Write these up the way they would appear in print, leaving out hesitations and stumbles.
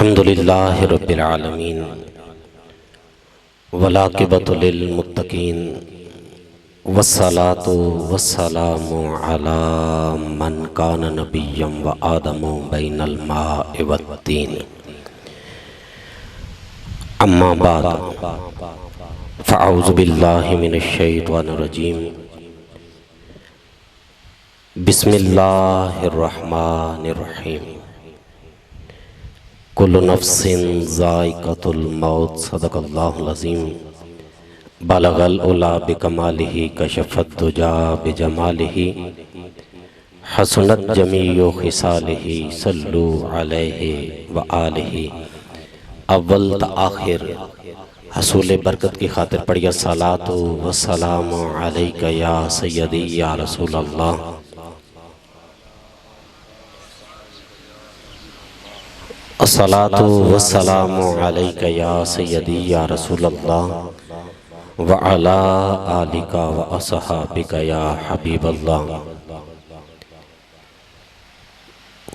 अल्हम्दुलिल्लाहि रब्बिल आलमीन वलाक़िबतु लिल मुत्तक़ीन वस्सलातु वस्सलामु अला मन कान नबिय्यम व आदमु बैनल माइ वत्तीन। अम्मा बाद फ़अऊज़ु बिल्लाहि मिनश शैतानिर रजीम। बिस्मिल्लाहिर रहमानिर रहीम। कुल्लु नफ्सिन ज़ाइक़तुल मौत। सदक़ल्लाहुल अज़ीम। बलगल उला बिकमालिही कशफ़त दुजा बिजमालिही हसनत जमीउ खिसालिही सल्लु अलैहि व आलिही। अव्वल त आखिर हसूल बरकत की खातिर पढ़िया सलातो व सलामु अलैका या सय्यदी या रसूल अल्लाह। अस्सलातु वस्सलामु अलैका या सय्यदी या रसूल अल्लाह व अला आलिका व अस्हाबिका या हबीब अल्लाह।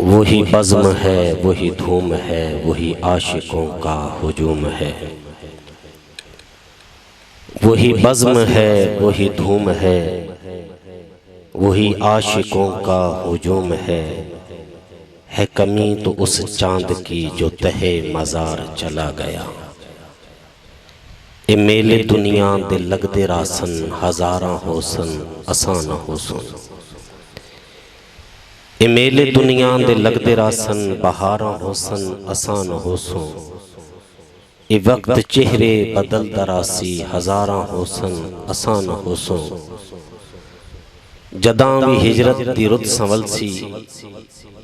वही बज़्म है, वही धूम है, वही आशिकों का हुजूम है। वही बज़्म है, वही धूम है, वही आशिकों का हुजूम है कमी तो उस चांद की जो तहे मज़ार चला गया। ए मेले दुनिया दे लगदे रासन हज़ारा होसन आसान होसन। ए मेले दुनिया दे लगदे रासन बहारा होसन आसान होसन। ए वक्त चेहरे बदल दरासी हज़ारा होसन आसान होसन। जदां भी हिजरत दी रुत संवल सी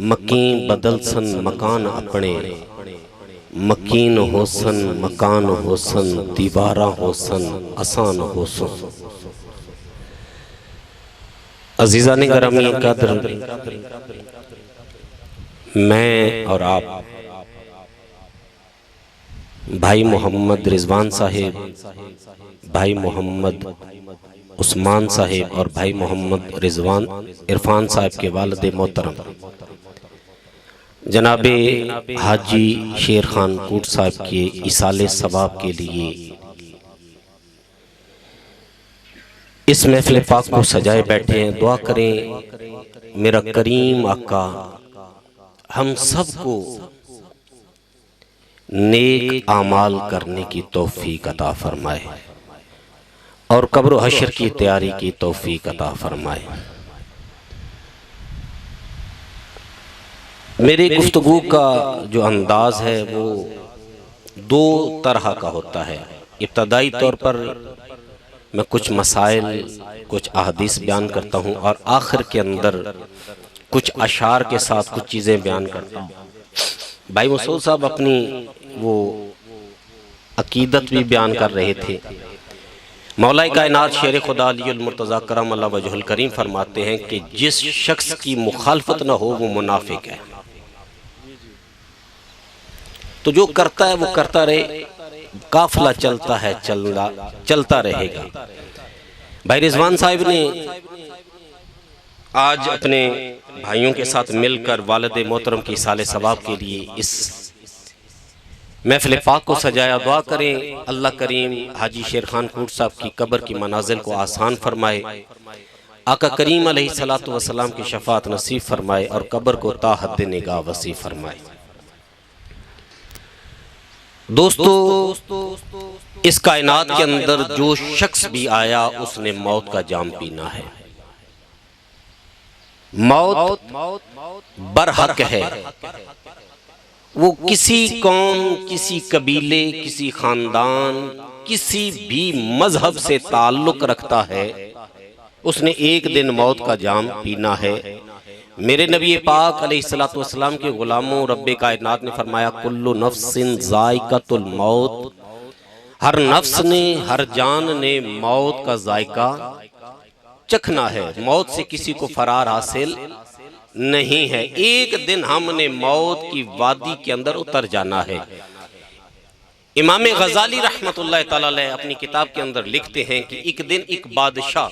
मकीन बदल सन मकान अपने। मकीन होसन मकान होसन दीवारा होसन आसान होसन। अजीज़ान गिरामी कद्र, मैं और आप भाई मोहम्मद रिजवान साहिब, भाई मोहम्मद उस्मान साहिब और भाई मोहम्मद रिजवान इरफान साहिब के वालिद मोहतरम जनाबे हाजी शेर खान कोट साहब के इसाले सवाब के लिए इस महफिल पाक को सजाए बैठे हैं। दुआ करें मेरा करीम आका हम सबको नेक आमाल करने की तौफीक अता फरमाए और कब्र हशर की तैयारी की तौफीक अता फरमाए। मेरी गुफ्तगू का जो अंदाज है वो दो तरह का होता है। इब्तदाई तौर पर मैं कुछ मसाइल कुछ अहादीस बयान करता हूँ और आखिर के अंदर कुछ अशार के साथ कुछ चीज़ें बयान करता हूँ। भाई मसूद साहब अपनी वो अकीदत भी बयान कर रहे थे। मौला कायनात शेर खुदा अलीउल मुर्तज़ा करमल्लाहु वजहुल करीम फरमाते हैं कि जिस शख्स की मुखालफत न हो वो मुनाफिक है। तो जो करता है वो करता रहे, काफिला चलता है चलता रहेगा। भाई रिजवान साहिब ने आज अपने भाइयों के साथ मिलकर वालिद मोहतरम की साले सवाब के लिए इस महफिल पाक को सजाया। दुआ करें अल्लाह करीम हाजी शेर खान कोट साहब की कब्र की मनाजिल को आसान फरमाए, आका करीम अलैहिस्सलातु वस्सलाम की शफात नसीब फरमाए और कब्र को ता हद निगाह वसी फरमाए। दोस्तों, इस कायनात के अंदर जो शख्स भी आया उसने मौत का जाम पीना है। मौत बरहक है। वो किसी कौम, किसी कबीले, किसी खानदान, किसी भी मजहब से ताल्लुक रखता है, उसने एक दिन मौत का जाम पीना है। मेरे नबी पाक अलैहिस्सलातु वस्सलाम के गुलामों रब्बे कायनात ने फरमाया कुल्लु नफ्सिन ज़ाइक़तुल मौत। हर नफ्स ने, हर जान ने मौत का जायका चखना है। मौत से किसी को फरार हासिल नहीं है। एक दिन हमने मौत की वादी के अंदर उतर जाना है। इमाम गजाली रहमतुल्लाह तआला अलैह अपनी किताब के अंदर लिखते हैं कि एक दिन एक बादशाह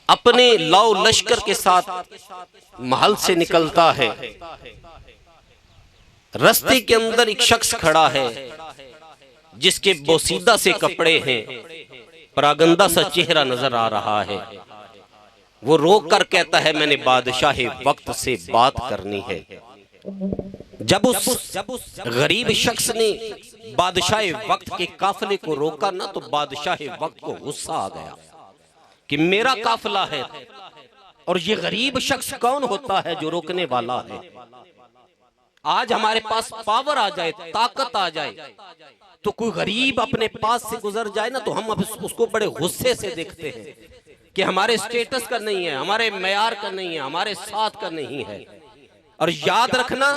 अपने लाओ लश्कर के साथ महल से निकलता है। रास्ते के अंदर एक शख्स खड़ा है जिसके बोसीदा से कपड़े हैं, परागंदा सा चेहरा नजर आ रहा है। वो रोक कर कहता है मैंने बादशाह वक्त से बात करनी है। जब उस गरीब शख्स ने बादशाह वक्त के काफिले को रोका ना, तो बादशाह वक्त को गुस्सा आ गया कि मेरा काफिला है और ये गरीब शख्स कौन होता है जो रोकने वाला है। आज हमारे पास पावर आ जाए, ताकत आ जाए, तो कोई गरीब अपने पास से गुजर जाए ना, तो हम अब उसको बड़े गुस्से से देखते हैं कि हमारे स्टेटस का नहीं है, हमारे मेयार का नहीं है, हमारे साथ का नहीं है। और याद रखना,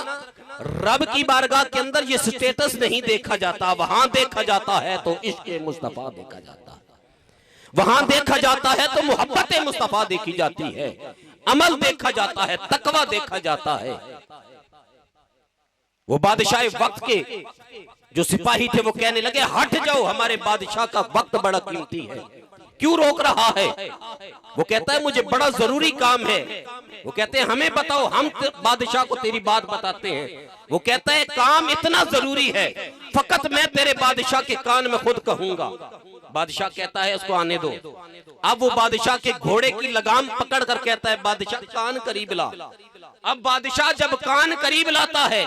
रब की बारगाह के अंदर ये स्टेटस नहीं देखा जाता, वहां देखा जाता है तो इश्क़ मुस्तफा देखा जाता है, वहां देखा जाता है तो मोहब्बत मुस्तफा देखी जाती है, अमल देखा जाता है, तकवा देखा जाता है। वो बादशाह वक्त के जो सिपाही थे वो कहने लगे हट जाओ, हमारे बादशाह का वक्त बड़ा कीमती है, क्यों रोक रहा है। वो कहता है मुझे बड़ा जरूरी काम है। वो कहते हैं हमें बताओ, हम बादशाह को तेरी बात बताते हैं। वो कहता है काम इतना जरूरी है, फकत मैं तेरे बादशाह के कान में खुद कहूंगा। बादशाह कहता है उसको आने दो। अब वो बादशाह के घोड़े की लगाम पकड़ कर कहता है बादशाह कान करीब ला। अब बादशाह जब कान करीब लाता है,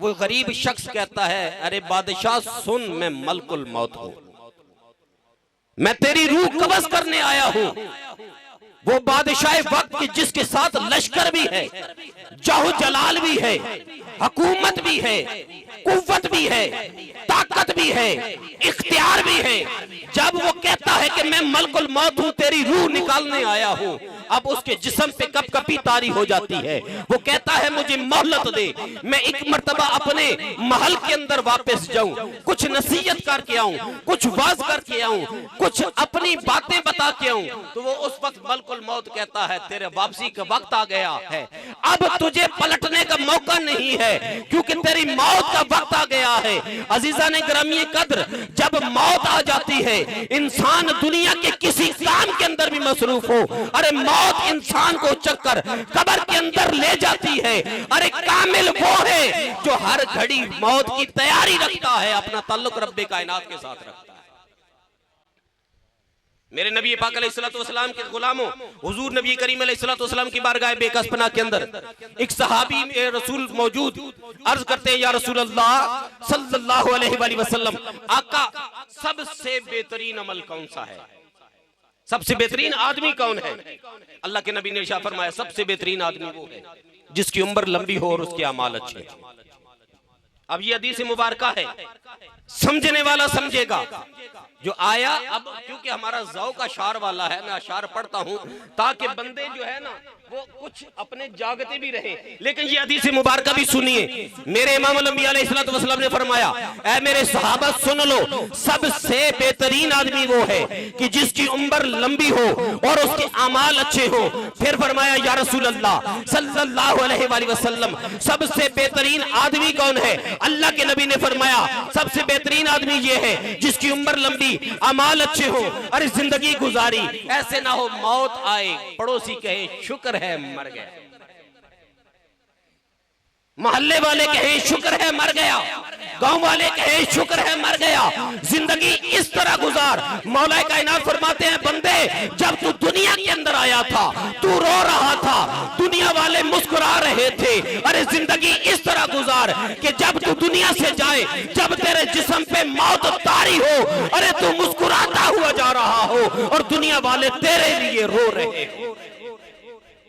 वो गरीब शख्स कहता है अरे बादशाह सुन, मैं मलकुल मौत हूं, मैं तेरी रूह कब्ज करने आया हूं। वो बादशाह वक्त की जिसके साथ लश्कर भी है, जाहु जलाल भी है, हुकूमत भी है, कुव्वत भी है, ताकत भी है, इख्तियार भी है, जब वो कहता है कि मैं मलकुल मौत हूं, तेरी रूह निकालने आया हूं, अब उसके जिस्म पे कपकपी तारी हो जाती है। वो कहता है मुझे मोहलत दे, मैं एक मर्तबा अपने महल के अंदर वापस जाऊं, कुछ नसीहत करके आऊं, कुछ वाज करके आऊं, कुछ अपनी बातें बता के आऊं। तो वो उस वक्त मलकुल मौत कहता है तेरे वापसी का वक्त आ गया है, अब तुझे पलटने का मौका नहीं है, क्योंकि तेरी मौत का वक्त आ गया है। अजीजा ने ग्रामी कद्र, जब मौत आ जाती है, इंसान दुनिया के किसी काम के अंदर भी मसरूफ हो, अरे मौत इंसान को चक्कर कब्र के अंदर ले जाती है। अरे कामिल वो है जो हर घड़ी मौत की तैयारी रखता है, अपना ताल्लुक रब्बे कायनात के साथ रखता है। मेरे नबी पाक अलैहिस्सलाम के गुलामों, हुजूर नबी करीम अलैहिस्सलाम की बारगाह बेकसपना के अंदर एक सहाबी रसूल मौजूद, अर्ज करते हैं या रसूल अल्लाह सल्लल्लाहु अलैहि वसल्लम, आका सबसे बेहतरीन अमल कौन सा है, सबसे बेहतरीन आदमी कौन है। अल्लाह के नबी ने इरशाद फरमाया सबसे बेहतरीन आदमी वो है जिसकी उम्र लंबी हो और उसके अमाल अच्छे। अब ये हदीस मुबारका है, समझने वाला समझेगा। जो आया, अब क्योंकि हमारा ज़ौक़ अशार वाला है, मैं अशार पढ़ता हूँ ताकि बंदे जो है ना वो कुछ अपने जागते भी रहे। लेकिन ये हदीस मुबारका भी सुनिए। मेरे इमाम अंबिया अलैहिस्सलाम ने फरमाया ऐ मेरे सहाबा सुन लो, सबसे बेहतरीन आदमी वो है कि जिसकी उम्र लंबी हो और उसके अमाल अच्छे हो। फिर फरमाया या रसूल अल्लाह सल्लल्लाहु अलैहि वसल्लम, सबसे बेहतरीन आदमी कौन है। अल्लाह के नबी ने फरमाया सबसे बेहतरीन आदमी ये है जिसकी उम्र लंबी, अमाल अच्छे हो, अरे जिंदगी गुजारी, ऐसे ना हो मौत आए पड़ोसी कहे शुक्र है मर गया, मोहल्ले वाले कहे शुक्र है मर गया, गांव वाले कहे शुक्र है मर गया। जिंदगी इस तरह गुजार। मौला कायनात फरमाते हैं बंदे जब तू दुनिया के अंदर आया था तू रो रहा था, दुनिया वाले मुस्कुरा रहे थे, अरे जिंदगी इस तरह गुजार कि जब तू दुनिया से जाए, जब तेरे जिस्म पे मौत तारी हो, अरे तू मुस्कुराता हुआ जा रहा हो और दुनिया वाले तेरे लिए रो रहे हो।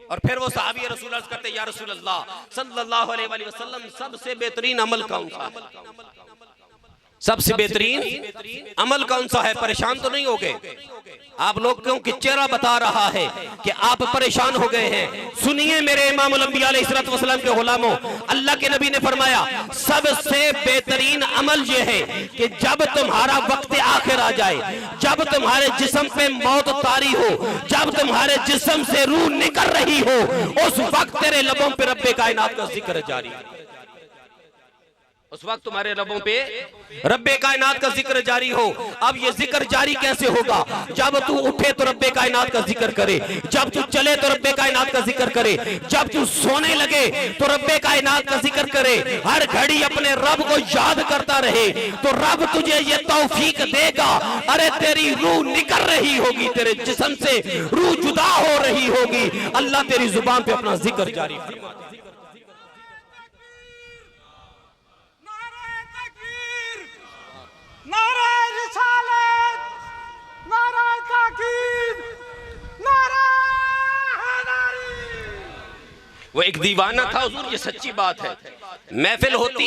और फिर वो सहाबी रसूल अर्ज़ करते या रसूल अल्लाह सल्लल्लाहु अलैहि वसल्लम, सबसे बेहतरीन अमल कौन सा है, सबसे बेहतरीन अमल कौन सा है। परेशान तो नहीं हो गए आप लोग, क्योंकि चेहरा बता रहा है कि आप परेशान हो गए हैं। सुनिए मेरे इमाम अंबिया अलैहिस्सलाम के गुलामों, अल्लाह के नबी ने फरमाया सबसे बेहतरीन अमल यह है कि जब तुम्हारा वक्त आखिर आ जाए, जब तुम्हारे जिस्म पे मौत तारी हो, जब तुम्हारे जिस्म से रूह निकल रही हो, उस वक्त तेरे लबों पे रब्बे कायनात का जिक्र जारी। उस वक्त तुम्हारे रबों पे रब्बे कायनात का जिक्र जारी हो। अब ये जिक्र जारी कैसे होगा? जब तू उठे तो रब्बे कायनात का जिक्र करे, जब तू चले तो रब्बे कायनात का जिक्र करे, जब तू सोने लगे तो रब्बे कायनात का जिक्र करे। हर घड़ी अपने रब को याद करता रहे तो रब तुझे ये तौफीक देगा। अरे तेरी रूह निकल रही होगी, तेरे जिस्म से रूह जुदा हो रही होगी, अल्लाह तेरी जुबान पे अपना जिक्र जारी फरमा। नारे रिसालत, नारे ताकीद, नारे हैदरी। वो एक दीवाना था हुजूर, ये सच्ची बात है। महफिल होती,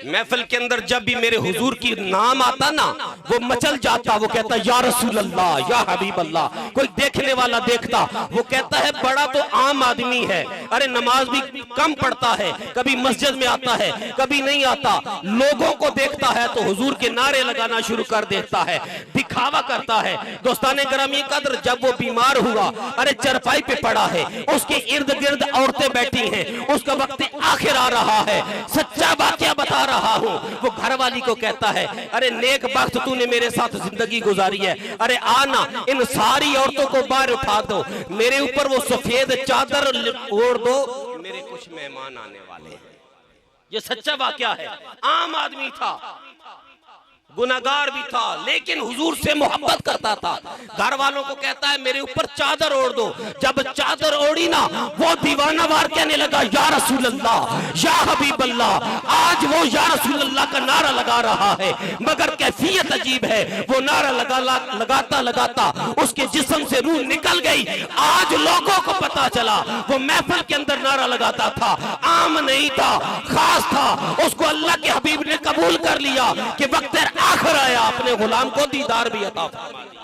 महफिल के अंदर जब भी मेरे हुजूर की नाम आता ना, वो मचल जाता। वो कहता या रसूल अल्लाह, या हबीब अल्लाह। कोई देखने वाला देखता, वो कहता है बड़ा तो आम आदमी है, अरे नमाज भी कम पढ़ता है, कभी मस्जिद में आता है कभी नहीं आता। लोगों को देखता है तो हुजूर के नारे लगाना शुरू कर देता है, दिखावा करता है। दोस्ताने ग्रामी कदर, जब वो बीमार हुआ, अरे चरपाई पे पड़ा है, उसके इर्द गिर्द औरतें बैठी हैं, उसका वक्त आखिर आ रहा है, सच्चा वाकया बता रहा हूँ। वो घरवाली को कहता है अरे नेक वक्त तूने मेरे साथ जिंदगी गुजारी है, अरे आना इन सारी औरतों को बाहर उठा दो, मेरे ऊपर वो सफेद चादर ओढ़ दो, मेरे कुछ मेहमान आने वाले हैं। ये सच्चा वाकया है। आम आदमी था, गुनाहगार भी था, लेकिन हुजूर से मोहब्बत करता था। घर वालों को कहता है मेरे ऊपर चादर ओढ़ दो। जब चादर ओढ़ी ना, वो दीवाना वार कहने लगा या रसूल अल्लाह, या हबीब अल्लाह। आज वो या रसूल अल्लाह का नारा लगा रहा है, मगर कैफियत अजीब है। वो नारा लगाता लगाता उसके जिस्म से रूह निकल गई। आज लोगों को पता चला वो महफिल के अंदर नारा लगाता था, आम नहीं था, खास था। उसको अल्लाह के हबीब ने कबूल कर लिया कि वक्त आखिर आया, अपने गुलाम को दीदार भी अता फरमा दिया।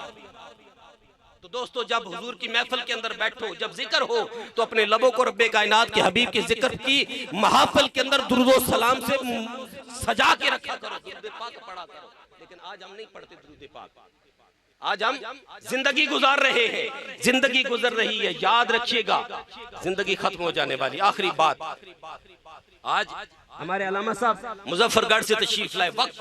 तो दोस्तों, जब हुजूर की महफिल के अंदर बैठो, जब जिक्र हो, तो अपने लबों को रब्बे कायनात के हबीब के जिक्र की महफिल के अंदर दुरूद व सलाम से सजा के रखा करो, दुरूद पाक पढ़ा करो। लेकिन आज हम नहीं पढ़ते दुरूद पाक। आज हम जिंदगी गुजार रहे हैं, जिंदगी गुजर रही है। याद रखिएगा, जिंदगी खत्म हो जाने वाली। आखिरी बात, आज हमारे अल्लामा साहब मुजफ्फरगढ़ से तशरीफ लाए, वक्त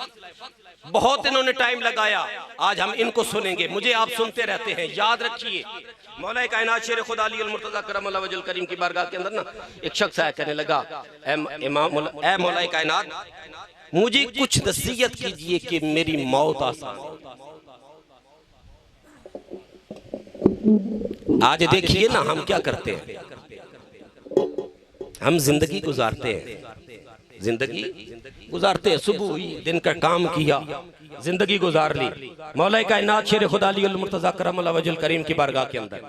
बहुत इन्होंने टाइम लगाया। आज हम इनको सुनेंगे, मुझे आप सुनते रहते हैं। याद रखिए, मौला कायनात शेर खुदा अली अल मुर्तज़ा करमल्लाहु वजहुल करीम की बारगाह के अंदर ना एक शख्स आया, कहने लगा ए मौला कायनात, मुझे कुछ नसीहत कीजिए कि मेरी मौत आसान हो। आज देखिए ना हम क्या करते हैं, हम जिंदगी गुजारते हैं, जिंदगी गुजारते हैं। सुबह हुई, दिन का काम किया, जिंदगी गुजार ली। मौला कायनात शेर खुदा अली अल मुर्तज़ा करमल्लाहु वजहुल करीम की बारगाह के अंदर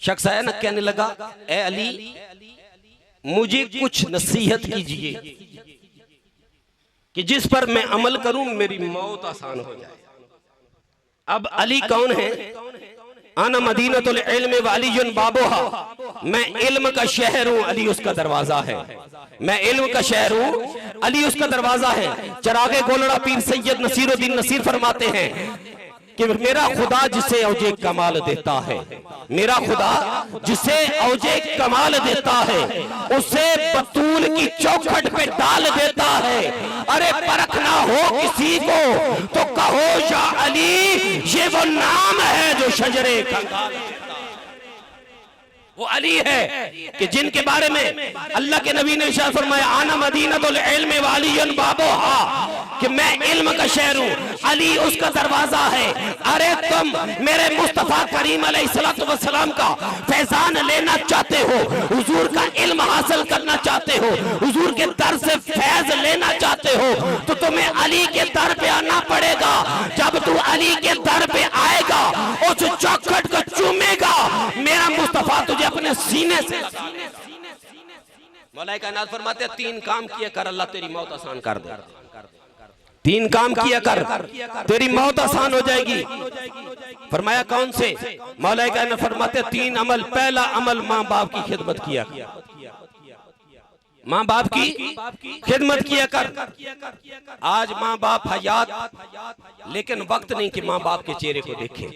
शख्स आया ना, कहने लगा ए अली, मुझे कुछ नसीहत कीजिए कि जिस पर मैं अमल करूं मेरी मौत आसान हो जाए। अब अली कौन है? आना मदीनतुल इल्म व अलीयुन बाबुहा, मैं इल्म का शहर हूँ, अली उसका दरवाजा है। मैं इल्म का शहर हूँ, अली उसका दरवाजा है। चरागे गोलड़ा पीर सैयद नसीरुद्दीन नसीर फरमाते हैं कि मेरा खुदा जिसे औजे कमाल देता है, मेरा खुदा जिसे औजे कमाल देता है, उसे बतूल की चौखट पे डाल देता है। अरे परखना हो किसी को तो कहो या अली, ये वो नाम है जो शजरे कंगाल। वो अली है कि जिनके बारे में अल्लाह के नबी ने इरशाद फरमाया आना मदीनतुल इल्म व अलीयुन बाबुहा, कि मैं इल्म का शहर हूँ, अली उसका दरवाजा है। अरे तुम मेरे मुस्तफा करीम अलैहिस्सलातु वस्सलाम का फैजान लेना चाहते हो, हुजूर का इल्म हासिल करना चाहते हो, हुजूर के दर से फैज लेना चाहते हो, तो तुम्हें अली के दर पे आना पड़ेगा। जब तू अली के दर पे आएगा, उस चौखट को चूमेगा, मेरा मुस्तफा तुझे अपने सीने से मौला कायनात फरमाते हैं, तीन काम किया कर, अल्लाह तेरी मौत आसान कर दे। तीन काम किया कर, तेरी मौत आसान हो जाएगी। फरमाया कौन से? मौला कायनात फरमाते तीन अमल। पहला अमल माँ बाप की खिदमत किया, माँ बाप की खिदमत किया कर। आज माँ बाप हयात, लेकिन वक्त नहीं कि माँ बाप के चेहरे को देखे।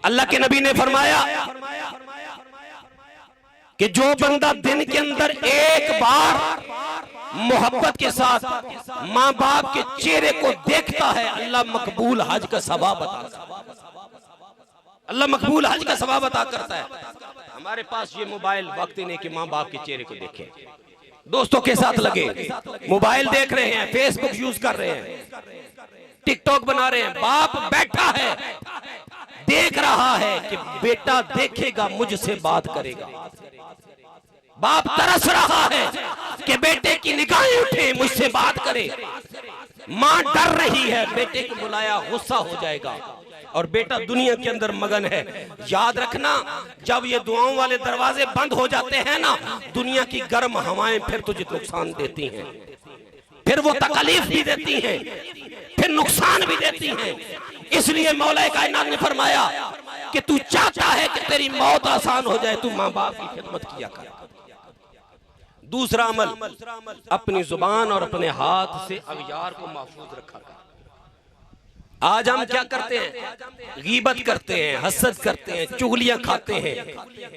अल्लाह के नबी ने फरमाया कि जो बंदा दिन के अंदर एक बार मोहब्बत के साथ माँ बाप के चेहरे को देखता है, अल्लाह मकबूल हज का सवाब अता, अल्लाह मकबूल हज का सवाब अता करता है। हमारे पास ये मोबाइल वक्त ही नहीं कि माँ बाप के चेहरे को देखें, दोस्तों के साथ लगे मोबाइल देख रहे हैं, फेसबुक यूज कर रहे हैं, टिकटॉक बना रहे हैं, बाप बैठा है देख रहा है कि बेटा देखेगा मुझसे बात करेगा, बाप तरस रहा है कि बेटे की निगाहें उठे मुझसे बात करे, मां डर रही है बेटे को बुलाया गुस्सा हो जाएगा, और बेटा दुनिया के अंदर मगन है। याद रखना, जब ये दुआओं वाले दरवाजे बंद हो जाते हैं ना, दुनिया की गर्म हवाएं फिर तुझे नुकसान देती हैं, फिर वो तकलीफ भी देती हैं, फिर नुकसान भी देती हैं। इसलिए मौला कायनात ने फरमाया कि तू चाहता है कि तेरी मौत आसान हो जाए, तू माँ बाप की खिदमत किया कर। दूसरा अमल, अपनी जुबान और अपने हाथ से अगयार को महफूज रखा कर। आज हम क्या करते हैं? गीबत करते हैं, हसद करते हैं, चुगलियां खाते हैं,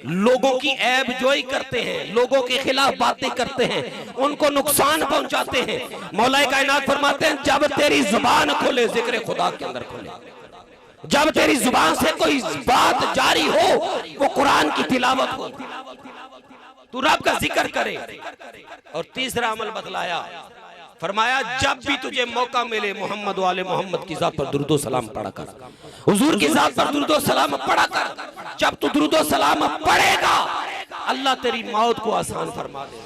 लोगों की ऐब जोई करते हैं, लोगों के खिलाफ बातें करते हैं, उनको नुकसान पहुंचाते हैं। मौला कायनात फरमाते हैं जब तेरी जुबान खोले, जिक्र खुदा के अंदर खोले, जब तेरी जुबान से कोई बात जारी हो, वो कुरान की तिलावत हो, तू रब का जिक्र करे। और तीसरा अमल बतलाया, फरमाया जब भी तुझे मौका मिले मोहम्मद वाले मोहम्मद की जात पर दुरूद सलाम पढ़ा कर, हुजूर की जात पर दुरूद सलाम पढ़ा कर। जब तू दुरूद सलाम पढ़ेगा, अल्लाह तेरी मौत को आसान फरमा दे।